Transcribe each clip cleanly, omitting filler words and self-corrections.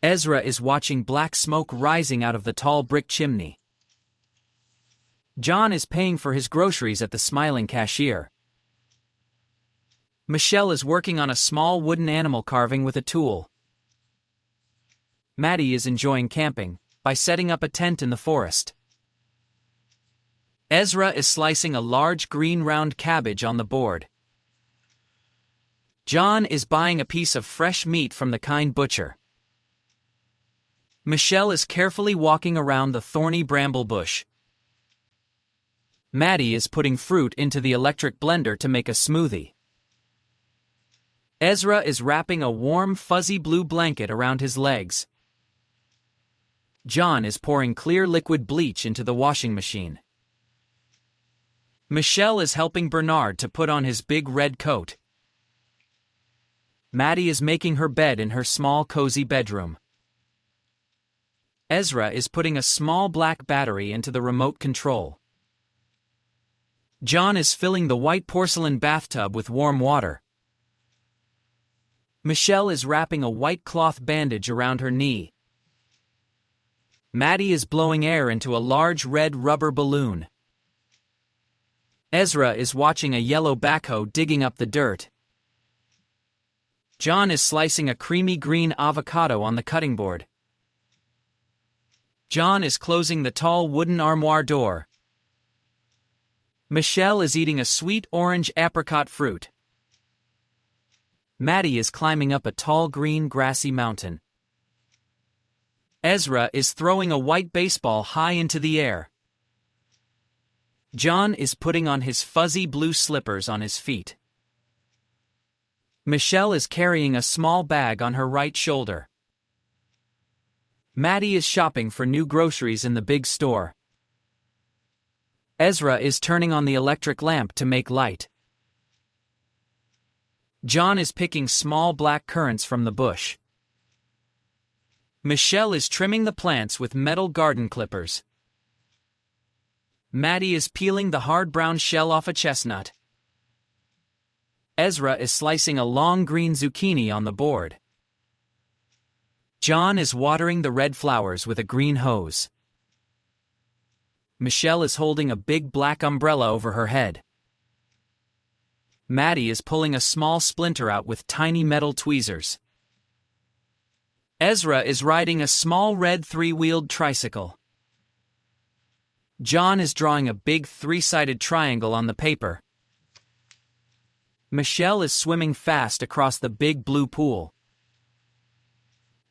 Ezra is watching black smoke rising out of the tall brick chimney. John is paying for his groceries at the smiling cashier. Michelle is working on a small wooden animal carving with a tool. Maddie is enjoying camping by setting up a tent in the forest. Ezra is slicing a large green round cabbage on the board. John is buying a piece of fresh meat from the kind butcher. Michelle is carefully walking around the thorny bramble bush. Maddie is putting fruit into the electric blender to make a smoothie. Ezra is wrapping a warm fuzzy blue blanket around his legs. John is pouring clear liquid bleach into the washing machine. Michelle is helping Bernard to put on his big red coat. Maddie is making her bed in her small cozy bedroom. Ezra is putting a small black battery into the remote control. John is filling the white porcelain bathtub with warm water. Michelle is wrapping a white cloth bandage around her knee. Maddie is blowing air into a large red rubber balloon. Ezra is watching a yellow backhoe digging up the dirt. John is slicing a creamy green avocado on the cutting board. John is closing the tall wooden armoire door. Michelle is eating a sweet orange apricot fruit. Maddie is climbing up a tall green grassy mountain. Ezra is throwing a white baseball high into the air. John is putting on his fuzzy blue slippers on his feet. Michelle is carrying a small bag on her right shoulder. Maddie is shopping for new groceries in the big store. Ezra is turning on the electric lamp to make light. John is picking small black currants from the bush. Michelle is trimming the plants with metal garden clippers. Maddie is peeling the hard brown shell off a chestnut. Ezra is slicing a long green zucchini on the board. John is watering the red flowers with a green hose. Michelle is holding a big black umbrella over her head. Maddie is pulling a small splinter out with tiny metal tweezers. Ezra is riding a small red three-wheeled tricycle. John is drawing a big three-sided triangle on the paper. Michelle is swimming fast across the big blue pool.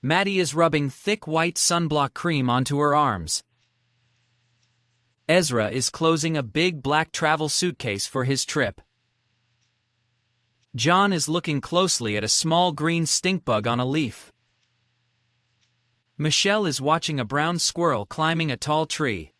Maddie is rubbing thick white sunblock cream onto her arms. Ezra is closing a big black travel suitcase for his trip. John is looking closely at a small green stink bug on a leaf. Michelle is watching a brown squirrel climbing a tall tree.